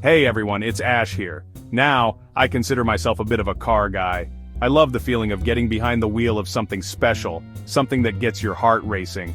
Hey everyone, it's Ash here. Now, I consider myself a bit of a car guy. I love the feeling of getting behind the wheel of something special, something that gets your heart racing.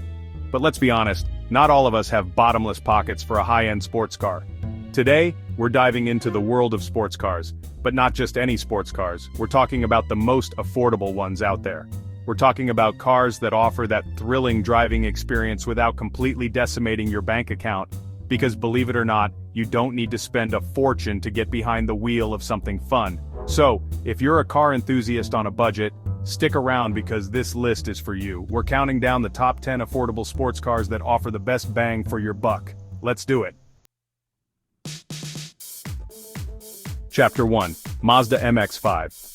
But let's be honest, not all of us have bottomless pockets for a high-end sports car. Today, we're diving into the world of sports cars, but not just any sports cars. We're talking about the most affordable ones out there. We're talking about cars that offer that thrilling driving experience without completely decimating your bank account. Because believe it or not, you don't need to spend a fortune to get behind the wheel of something fun. So, if you're a car enthusiast on a budget, stick around because this list is for you. We're counting down the top 10 affordable sports cars that offer the best bang for your buck. Let's do it. Chapter 1. Mazda MX-5.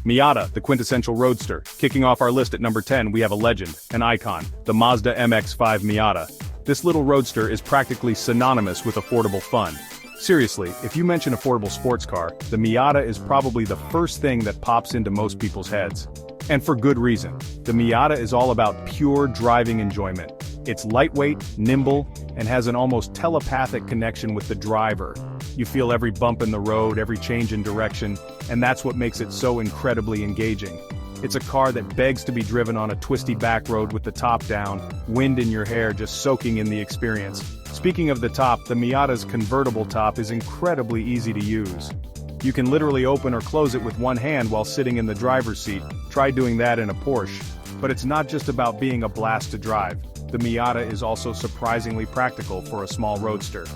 Miata, the quintessential roadster. Kicking off our list at number 10, we have a legend, an icon, the Mazda MX-5 Miata. This little roadster is practically synonymous with affordable fun. Seriously, if you mention affordable sports car, the Miata is probably the first thing that pops into most people's heads. And for good reason. The Miata is all about pure driving enjoyment. It's lightweight, nimble, and has an almost telepathic connection with the driver. You feel every bump in the road, every change in direction, and that's what makes it so incredibly engaging. It's a car that begs to be driven on a twisty back road with the top down, wind in your hair just soaking in the experience. Speaking of the top, the Miata's convertible top is incredibly easy to use. You can literally open or close it with one hand while sitting in the driver's seat. Try doing that in a Porsche. But it's not just about being a blast to drive. The Miata is also surprisingly practical for a small roadster.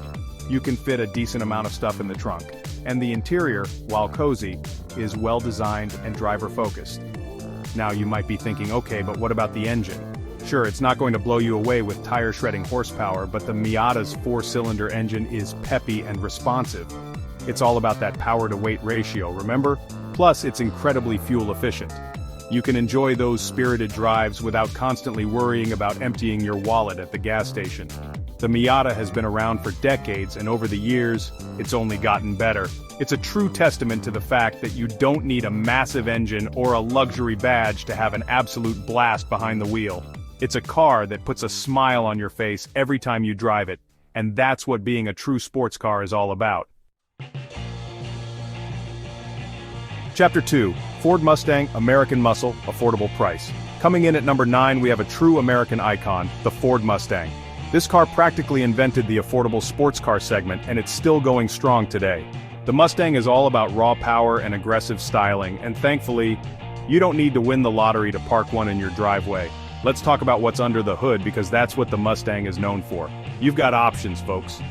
You can fit a decent amount of stuff in the trunk. And the interior, while cozy, is well designed and driver focused. Now you might be thinking, okay, but what about the engine? Sure, it's not going to blow you away with tire-shredding horsepower, but the Miata's 4-cylinder engine is peppy and responsive. It's all about that power-to-weight ratio, remember? Plus, it's incredibly fuel-efficient. You can enjoy those spirited drives without constantly worrying about emptying your wallet at the gas station. The Miata has been around for decades, and over the years, it's only gotten better. It's a true testament to the fact that you don't need a massive engine or a luxury badge to have an absolute blast behind the wheel. It's a car that puts a smile on your face every time you drive it, and that's what being a true sports car is all about. Chapter 2. Ford Mustang, American Muscle, Affordable Price. Coming in at number 9, we have a true American icon, the Ford Mustang. This car practically invented the affordable sports car segment, and it's still going strong today. The Mustang is all about raw power and aggressive styling, and thankfully, you don't need to win the lottery to park one in your driveway. Let's talk about what's under the hood because that's what the Mustang is known for. You've got options, folks.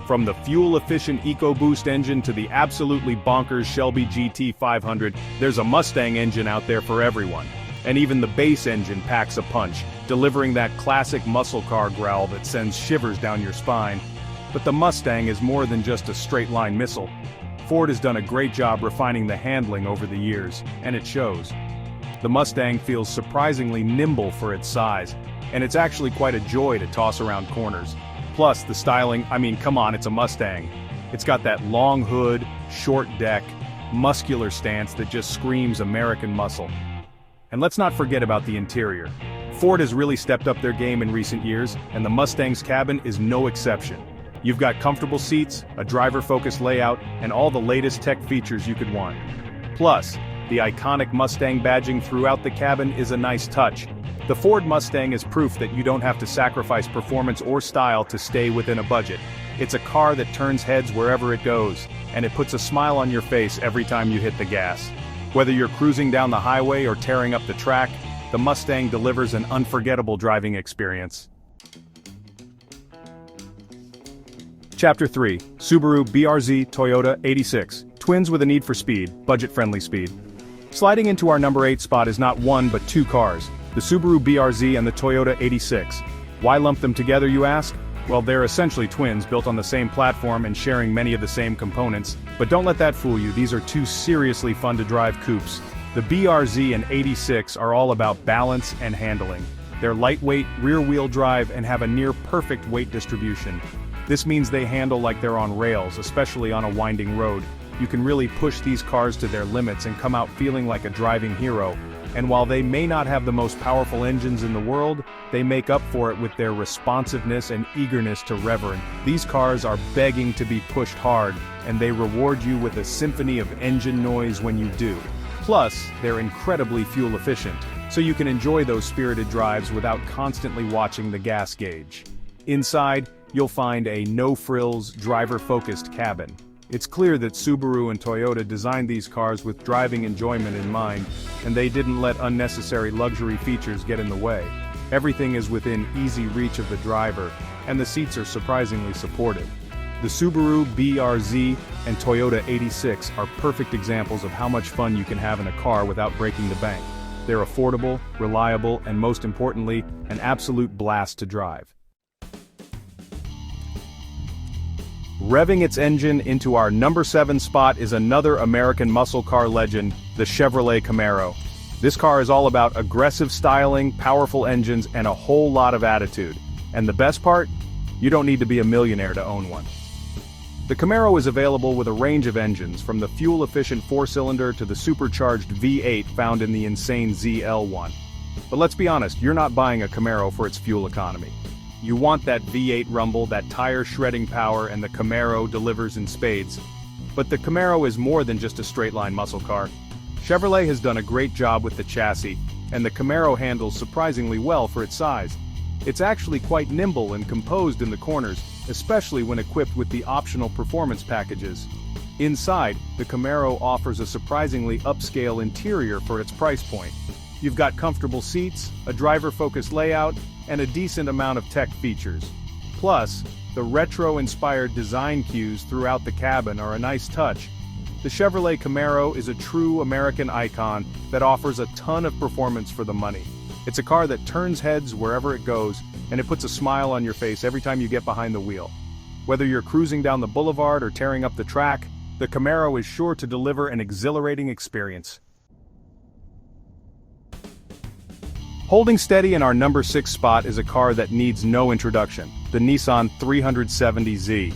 From the fuel-efficient EcoBoost engine to the absolutely bonkers Shelby GT500, there's a Mustang engine out there for everyone. And even the base engine packs a punch, delivering that classic muscle car growl that sends shivers down your spine. But the Mustang is more than just a straight-line missile. Ford has done a great job refining the handling over the years, and it shows. The Mustang feels surprisingly nimble for its size, and it's actually quite a joy to toss around corners. Plus, the styling, I mean, come on, it's a Mustang. It's got that long hood, short deck, muscular stance that just screams American muscle. And let's not forget about the interior. Ford has really stepped up their game in recent years, and the Mustang's cabin is no exception. You've got comfortable seats, a driver-focused layout, and all the latest tech features you could want. Plus, the iconic Mustang badging throughout the cabin is a nice touch. The Ford Mustang is proof that you don't have to sacrifice performance or style to stay within a budget. It's a car that turns heads wherever it goes, and it puts a smile on your face every time you hit the gas. Whether you're cruising down the highway or tearing up the track, the Mustang delivers an unforgettable driving experience. Chapter 3. Subaru BRZ Toyota 86. Twins with a need for speed, budget-friendly speed. Sliding into our number 8 spot is not one but two cars, the Subaru BRZ and the Toyota 86. Why lump them together, you ask? Well, they're essentially twins built on the same platform and sharing many of the same components, but don't let that fool you, these are two seriously fun-to-drive coupes. The BRZ and 86 are all about balance and handling. They're lightweight, rear-wheel drive, and have a near-perfect weight distribution. This means they handle like they're on rails, especially on a winding road. You can really push these cars to their limits and come out feeling like a driving hero. And while they may not have the most powerful engines in the world, they make up for it with their responsiveness and eagerness to rev. These cars are begging to be pushed hard, and they reward you with a symphony of engine noise when you do. Plus, they're incredibly fuel efficient, so you can enjoy those spirited drives without constantly watching the gas gauge. Inside, you'll find a no-frills, driver-focused cabin. It's clear that Subaru and Toyota designed these cars with driving enjoyment in mind, and they didn't let unnecessary luxury features get in the way. Everything is within easy reach of the driver, and the seats are surprisingly supportive. The Subaru BRZ and Toyota 86 are perfect examples of how much fun you can have in a car without breaking the bank. They're affordable, reliable, and most importantly, an absolute blast to drive. Revving its engine into our number 7 spot is another American muscle car legend, the Chevrolet Camaro. This car is all about aggressive styling, powerful engines, and a whole lot of attitude. And the best part? You don't need to be a millionaire to own one. The Camaro is available with a range of engines, from the fuel-efficient 4-cylinder to the supercharged V8 found in the insane ZL1. But let's be honest, you're not buying a Camaro for its fuel economy. You want that V8 rumble, that tire-shredding power, and the Camaro delivers in spades. But the Camaro is more than just a straight-line muscle car. Chevrolet has done a great job with the chassis, and the Camaro handles surprisingly well for its size. It's actually quite nimble and composed in the corners, especially when equipped with the optional performance packages. Inside, the Camaro offers a surprisingly upscale interior for its price point. You've got comfortable seats, a driver-focused layout, and a decent amount of tech features. Plus, the retro-inspired design cues throughout the cabin are a nice touch. The Chevrolet Camaro is a true American icon that offers a ton of performance for the money. It's a car that turns heads wherever it goes, and it puts a smile on your face every time you get behind the wheel. Whether you're cruising down the boulevard or tearing up the track, the Camaro is sure to deliver an exhilarating experience. Holding steady in our number 6 spot is a car that needs no introduction, the Nissan 370Z.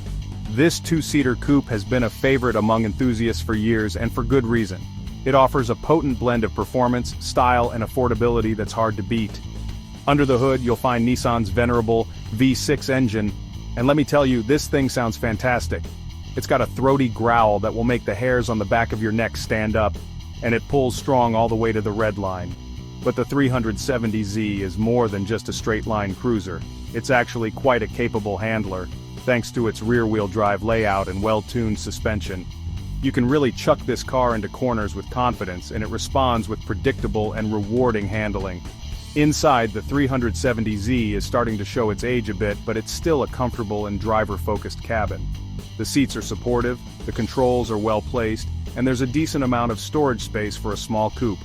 This two-seater coupe has been a favorite among enthusiasts for years, and for good reason. It offers a potent blend of performance, style, and affordability that's hard to beat. Under the hood, you'll find Nissan's venerable V6 engine, and let me tell you, this thing sounds fantastic. It's got a throaty growl that will make the hairs on the back of your neck stand up, and it pulls strong all the way to the red line. But the 370Z is more than just a straight-line cruiser. It's actually quite a capable handler, thanks to its rear-wheel drive layout and well-tuned suspension. You can really chuck this car into corners with confidence, and it responds with predictable and rewarding handling. Inside, the 370Z is starting to show its age a bit, but it's still a comfortable and driver-focused cabin. The seats are supportive, the controls are well placed, and there's a decent amount of storage space for a small coupe.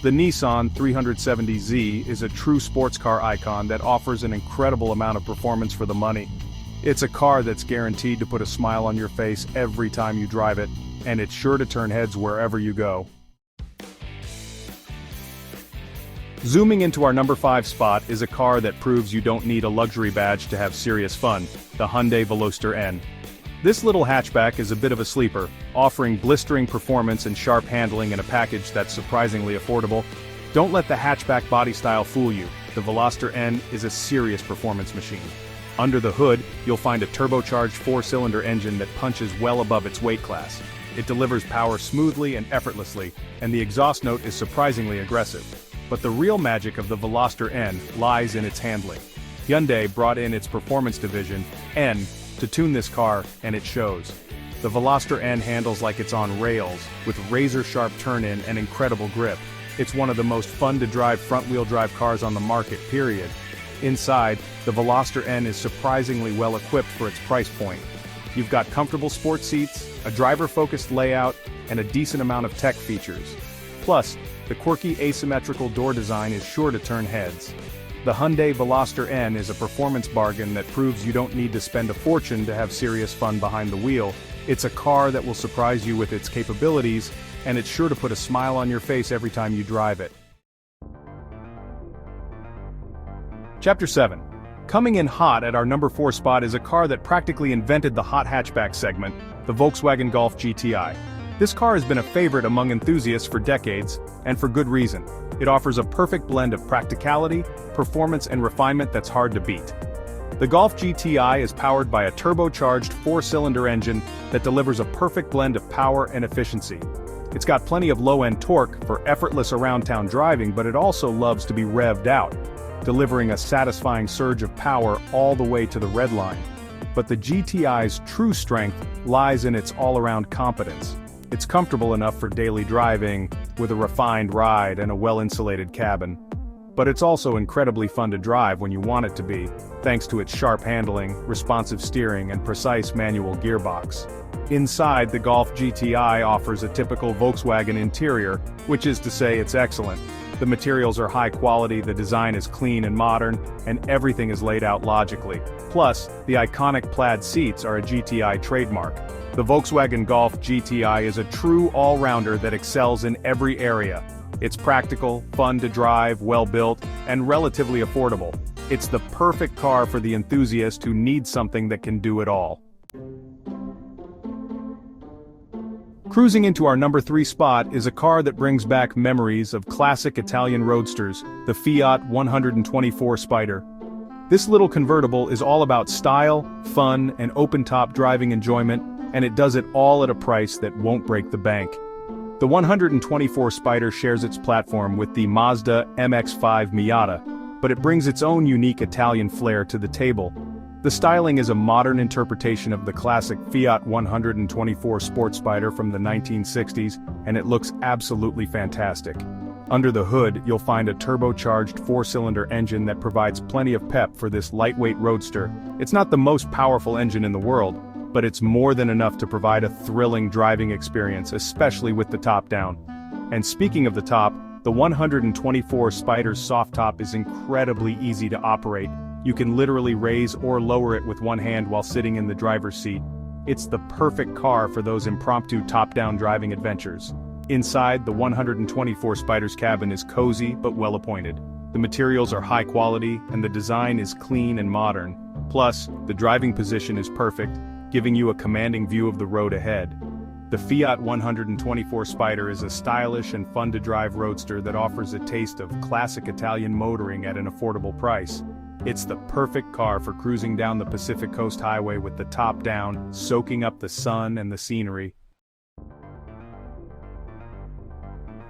The Nissan 370Z is a true sports car icon that offers an incredible amount of performance for the money. It's a car that's guaranteed to put a smile on your face every time you drive it, and it's sure to turn heads wherever you go. Zooming into our number 5 spot is a car that proves you don't need a luxury badge to have serious fun, the Hyundai Veloster N. This little hatchback is a bit of a sleeper, offering blistering performance and sharp handling in a package that's surprisingly affordable. Don't let the hatchback body style fool you. The Veloster N is a serious performance machine. Under the hood, you'll find a turbocharged 4-cylinder engine that punches well above its weight class. It delivers power smoothly and effortlessly, and the exhaust note is surprisingly aggressive. But the real magic of the Veloster N lies in its handling. Hyundai brought in its performance division, N, to tune this car, and it shows. The Veloster N handles like it's on rails, with razor-sharp turn-in and incredible grip. It's one of the most fun-to-drive front-wheel drive cars on the market, period. Inside, the Veloster N is surprisingly well-equipped for its price point. You've got comfortable sports seats, a driver-focused layout, and a decent amount of tech features. Plus, the quirky asymmetrical door design is sure to turn heads. The Hyundai Veloster N is a performance bargain that proves you don't need to spend a fortune to have serious fun behind the wheel. It's a car that will surprise you with its capabilities, and it's sure to put a smile on your face every time you drive it. Chapter 7. Coming in hot at our number 4 spot is a car that practically invented the hot hatchback segment, the Volkswagen Golf GTI. This car has been a favorite among enthusiasts for decades, and for good reason. It offers a perfect blend of practicality, performance and refinement that's hard to beat. The Golf GTI is powered by a turbocharged 4-cylinder engine that delivers a perfect blend of power and efficiency. It's got plenty of low-end torque for effortless around-town driving, but it also loves to be revved out, delivering a satisfying surge of power all the way to the red line. But the GTI's true strength lies in its all-around competence. It's comfortable enough for daily driving, with a refined ride and a well-insulated cabin. But it's also incredibly fun to drive when you want it to be, thanks to its sharp handling, responsive steering and precise manual gearbox. Inside, the Golf GTI offers a typical Volkswagen interior, which is to say it's excellent. The materials are high quality, the design is clean and modern, and everything is laid out logically. Plus, the iconic plaid seats are a GTI trademark. The Volkswagen Golf GTI is a true all-rounder that excels in every area. It's practical, fun to drive, well-built, and relatively affordable. It's the perfect car for the enthusiast who needs something that can do it all. Cruising into our number 3 spot is a car that brings back memories of classic Italian roadsters, the Fiat 124 Spider. This little convertible is all about style, fun, and open-top driving enjoyment, and it does it all at a price that won't break the bank. The 124 Spider shares its platform with the Mazda MX-5 Miata, but it brings its own unique Italian flair to the table. The styling is a modern interpretation of the classic Fiat 124 Sport Spider from the 1960s, and it looks absolutely fantastic. Under the hood, you'll find a turbocharged 4-cylinder engine that provides plenty of pep for this lightweight roadster. It's not the most powerful engine in the world, but it's more than enough to provide a thrilling driving experience, especially with the top down. And speaking of the top, the 124 Spider's soft top is incredibly easy to operate. You can literally raise or lower it with one hand while sitting in the driver's seat. It's the perfect car for those impromptu top-down driving adventures. Inside, the 124 Spider's cabin is cozy but well-appointed. The materials are high quality, and the design is clean and modern. Plus, the driving position is perfect, giving you a commanding view of the road ahead. The Fiat 124 Spider is a stylish and fun-to-drive roadster that offers a taste of classic Italian motoring at an affordable price. It's the perfect car for cruising down the Pacific Coast Highway with the top down, soaking up the sun and the scenery.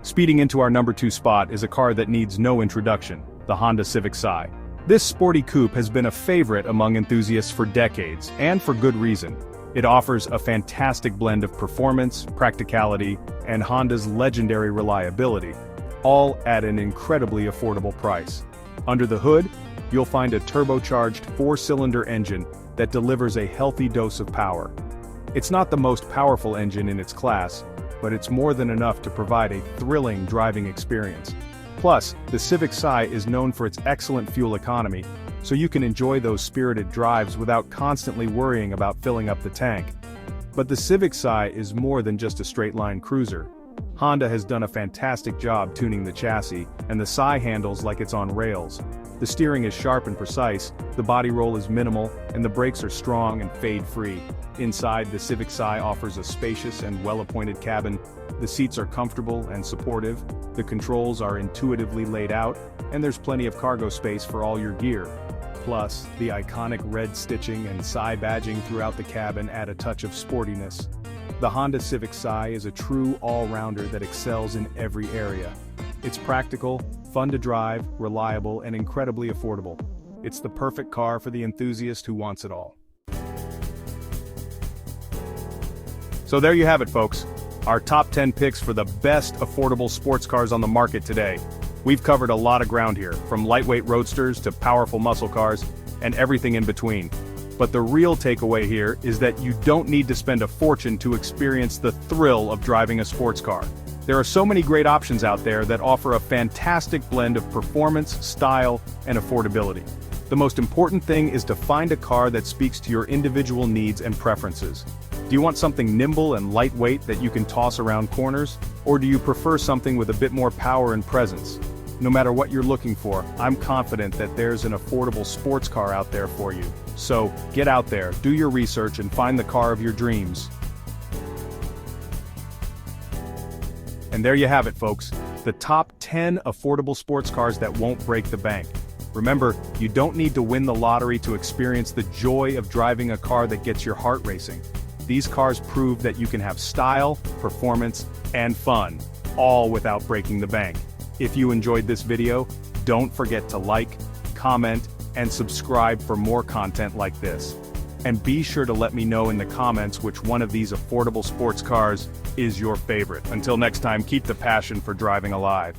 Speeding into our number 2 spot is a car that needs no introduction, the Honda Civic Si. This sporty coupe has been a favorite among enthusiasts for decades, and for good reason. It offers a fantastic blend of performance, practicality, and Honda's legendary reliability, all at an incredibly affordable price. Under the hood, you'll find a turbocharged 4-cylinder engine that delivers a healthy dose of power. It's not the most powerful engine in its class, but it's more than enough to provide a thrilling driving experience. Plus, the Civic Si is known for its excellent fuel economy, so you can enjoy those spirited drives without constantly worrying about filling up the tank. But the Civic Si is more than just a straight-line cruiser. Honda has done a fantastic job tuning the chassis, and the Si handles like it's on rails. The steering is sharp and precise, the body roll is minimal, and the brakes are strong and fade-free. Inside, the Civic Si offers a spacious and well-appointed cabin. The seats are comfortable and supportive, the controls are intuitively laid out, and there's plenty of cargo space for all your gear. Plus, the iconic red stitching and Si badging throughout the cabin add a touch of sportiness. The Honda Civic Si is a true all-rounder that excels in every area. It's practical, fun to drive, reliable, and incredibly affordable. It's the perfect car for the enthusiast who wants it all. So there you have it, folks. Our top 10 picks for the best affordable sports cars on the market today. We've covered a lot of ground here, from lightweight roadsters to powerful muscle cars, and everything in between. But the real takeaway here is that you don't need to spend a fortune to experience the thrill of driving a sports car. There are so many great options out there that offer a fantastic blend of performance, style, and affordability. The most important thing is to find a car that speaks to your individual needs and preferences. Do you want something nimble and lightweight that you can toss around corners? Or do you prefer something with a bit more power and presence? No matter what you're looking for, I'm confident that there's an affordable sports car out there for you. So, get out there, do your research, and find the car of your dreams. And there you have it, folks. The top 10 affordable sports cars that won't break the bank. Remember, you don't need to win the lottery to experience the joy of driving a car that gets your heart racing. These cars prove that you can have style, performance, and fun, all without breaking the bank. If you enjoyed this video, don't forget to like, comment, and subscribe for more content like this. And be sure to let me know in the comments which one of these affordable sports cars is your favorite. Until next time, keep the passion for driving alive.